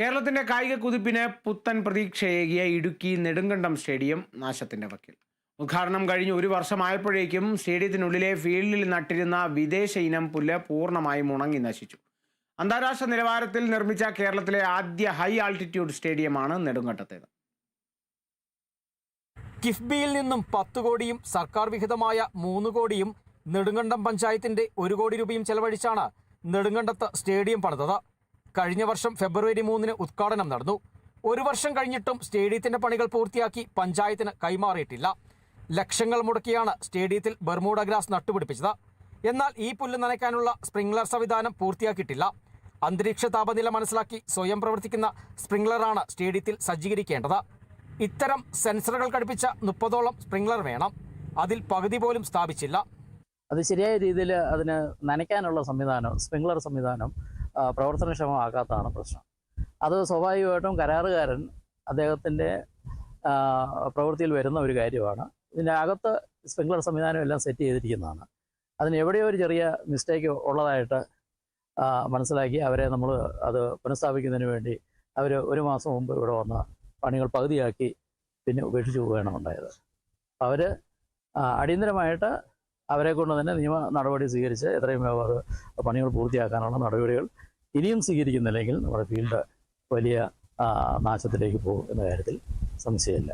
കേരളത്തിന്റെ കായിക കുതിപ്പിന് പുത്തൻ പ്രതീക്ഷയേകിയ ഇടുക്കി നെടുങ്കണ്ടം സ്റ്റേഡിയം നാശത്തിന്റെ വക്കിൽ. ഉദ്ഘാടനം കഴിഞ്ഞ് ഒരു വർഷമായപ്പോഴേക്കും സ്റ്റേഡിയത്തിനുള്ളിലെ ഫീൽഡിൽ നട്ടിരുന്ന വിദേശ ഇനം പുല്ല് പൂർണ്ണമായും ഉണങ്ങി നശിച്ചു. അന്താരാഷ്ട്ര നിലവാരത്തിൽ നിർമ്മിച്ച കേരളത്തിലെ ആദ്യ ഹൈ ആൾട്ടിറ്റ്യൂഡ് സ്റ്റേഡിയമാണ് നെടുങ്കണ്ടത്തേത്. കിഫ്ബിയിൽ നിന്നും 10 കോടിയും സർക്കാർ വിഹിതമായ 3 കോടിയും നെടുങ്കണ്ടം പഞ്ചായത്തിന്റെ 1 കോടി രൂപയും ചെലവഴിച്ചാണ് നെടുങ്കണ്ടത്ത് സ്റ്റേഡിയം പണിതത്. കഴിഞ്ഞ വർഷം ഫെബ്രുവരി 3-ന് ഉദ്ഘാടനം നടന്നു. ഒരു വർഷം കഴിഞ്ഞിട്ടും സ്റ്റേഡിയത്തിന്റെ പണികൾ പൂർത്തിയാക്കി പഞ്ചായത്തിന് കൈമാറിയിട്ടില്ല. ലക്ഷങ്ങൾ മുടക്കിയാണ് സ്റ്റേഡിയത്തിൽ ബർമൂഡ ഗ്രാസ് നട്ടുപിടിപ്പിച്ചത്. എന്നാൽ ഈ പുല്ല് നനയ്ക്കാനുള്ള സ്പ്രിംഗ്ലർ സംവിധാനം പൂർത്തിയാക്കിയിട്ടില്ല. അന്തരീക്ഷ താപനില മനസ്സിലാക്കി സ്വയം പ്രവർത്തിക്കുന്ന സ്പ്രിംഗ്ലറാണ് സ്റ്റേഡിയത്തിൽ സജ്ജീകരിക്കേണ്ടത്. ഇത്തരം സെൻസറുകൾ ഘടിപ്പിച്ച 30ഓളം സ്പ്രിംഗ്ലർ വേണം. അതിൽ പകുതി പോലും സ്ഥാപിച്ചില്ല. അത് ശരിയായ രീതിയിൽ അതിന് നനയ്ക്കാനുള്ള സംവിധാനം, സ്പ്രിംഗ്ലർ സംവിധാനം പ്രവർത്തനക്ഷമമാക്കാത്തതാണ് പ്രശ്നം. അത് സ്വാഭാവികമായിട്ടും കരാറുകാരൻ അദ്ദേഹത്തിൻ്റെ പ്രവൃത്തിയിൽ വരുന്ന ഒരു കാര്യമാണ്. ഇതിൻ്റെ അകത്ത് സ്പ്രിംഗ്ലർ സംവിധാനം എല്ലാം സെറ്റ് ചെയ്തിരിക്കുന്നതാണ്. അതിന് എവിടെയോ ഒരു ചെറിയ മിസ്റ്റേക്ക് ഉള്ളതായിട്ട് മനസ്സിലാക്കി അവരെ നമ്മൾ അത് പുനഃസ്ഥാപിക്കുന്നതിന് വേണ്ടി അവർ 1 മാസം മുമ്പ് ഇവിടെ വന്ന പണികൾ പകുതിയാക്കി പിന്നെ ഉപേക്ഷിച്ച് പോവുകയാണ് ഉണ്ടായത്. അവർ അടിയന്തരമായിട്ട് അവരെ കൊണ്ട് തന്നെ നിയമ നടപടി സ്വീകരിച്ച് എത്രയും വേഗം അത് പണികൾ പൂർത്തിയാക്കാനുള്ള നടപടികൾ ഇനിയും സ്വീകരിക്കുന്നില്ലെങ്കിൽ നമ്മുടെ ഫീൽഡ് വലിയ നാശത്തിലേക്ക് പോകും എന്ന കാര്യത്തിൽ സംശയമില്ല.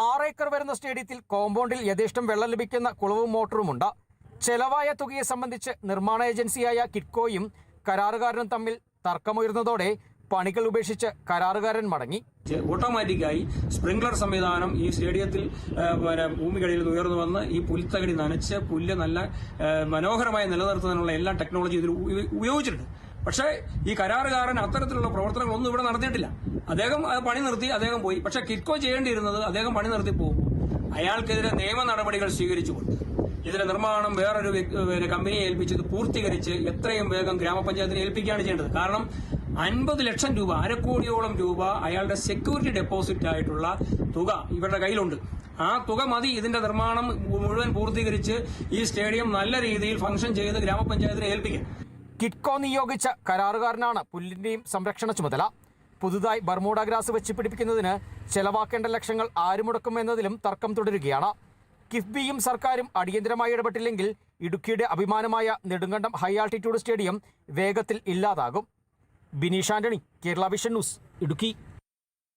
6 ഏക്കർ വരുന്ന സ്റ്റേഡിയത്തിൽ കോമ്പൗണ്ടിൽ യഥേഷ്ടം വെള്ളം ലഭിക്കുന്ന കുളവും മോട്ടറുമുണ്ട്. ചെലവായ തുകയെ സംബന്ധിച്ച് നിർമ്മാണ ഏജൻസിയായ കിറ്റ്കോയും കരാറുകാരനും തമ്മിൽ തർക്കമുയർന്നതോടെ പണികൾ ഉപേക്ഷിച്ച് കരാറുകാരൻ മടങ്ങി. ഓട്ടോമാറ്റിക്കായി സ്പ്രിംഗ്ലർ സംവിധാനം ഈ സ്റ്റേഡിയത്തിൽ ഭൂമിക്കടിയിൽ നിന്ന് ഉയർന്നു വന്ന് ഈ പുൽത്തകടി നനച്ച് പുല്ല് നല്ല മനോഹരമായി നിലനിർത്തുന്നതിനുള്ള എല്ലാ ടെക്നോളജി ഇതിൽ ഉപയോഗിച്ചിട്ടുണ്ട്. പക്ഷേ ഈ കരാറുകാരൻ അത്തരത്തിലുള്ള പ്രവർത്തനങ്ങളൊന്നും ഇവിടെ നടത്തിയിട്ടില്ല. അദ്ദേഹം പണി നിർത്തി, അദ്ദേഹം പോയി. പക്ഷേ കിറ്റ്കോ ചെയ്യേണ്ടിയിരുന്നത് അദ്ദേഹം പണി നിർത്തി പോകുമ്പോൾ അയാൾക്കെതിരെ നിയമ നടപടികൾ സ്വീകരിച്ചുകൊണ്ട് ഇതിന്റെ നിർമ്മാണം വേറൊരു കമ്പനിയെ ഏൽപ്പിച്ചത് പൂർത്തീകരിച്ച് എത്രയും വേഗം ഗ്രാമപഞ്ചായത്തിനെ ഏൽപ്പിക്കുകയാണ് ചെയ്യേണ്ടത്. കാരണം 50 ലക്ഷം രൂപ, 1/2 കോടിയോളം രൂപ അയാളുടെ സെക്യൂരിറ്റി ഡെപ്പോസിറ്റ് ആയിട്ടുള്ള തുക ഇവരുടെ കയ്യിലുണ്ട്. ആ തുക മതി ഇതിന്റെ നിർമ്മാണം മുഴുവൻ പൂർത്തീകരിച്ച് ഈ സ്റ്റേഡിയം നല്ല രീതിയിൽ ഫംഗ്ഷൻ ചെയ്ത് ഗ്രാമപഞ്ചായത്തിനെ ഏൽപ്പിക്കാൻ. കിറ്റ്കോ നിയോഗിച്ച കരാറുകാരനാണ് പുല്ലിന്റെയും സംരക്ഷണ ചുമതല. പുതുതായി ബർമൂഡ ഗ്രാസ് വെച്ച് പിടിപ്പിക്കുന്നതിന് ചെലവാക്കേണ്ട ലക്ഷങ്ങൾ ആര് മുടക്കും എന്നതിലും തർക്കം തുടരുകയാണ്. കിഫ്ബിയും സർക്കാരും അടിയന്തരമായി ഇടപെട്ടില്ലെങ്കിൽ ഇടുക്കിയുടെ അഭിമാനമായ നെടുങ്കണ്ടം ഹൈ ആൾട്ടിറ്റ്യൂഡ് സ്റ്റേഡിയം വേഗത്തിൽ ഇല്ലാതാകും. Bineesh Antony, Kerala vision news, Idukki.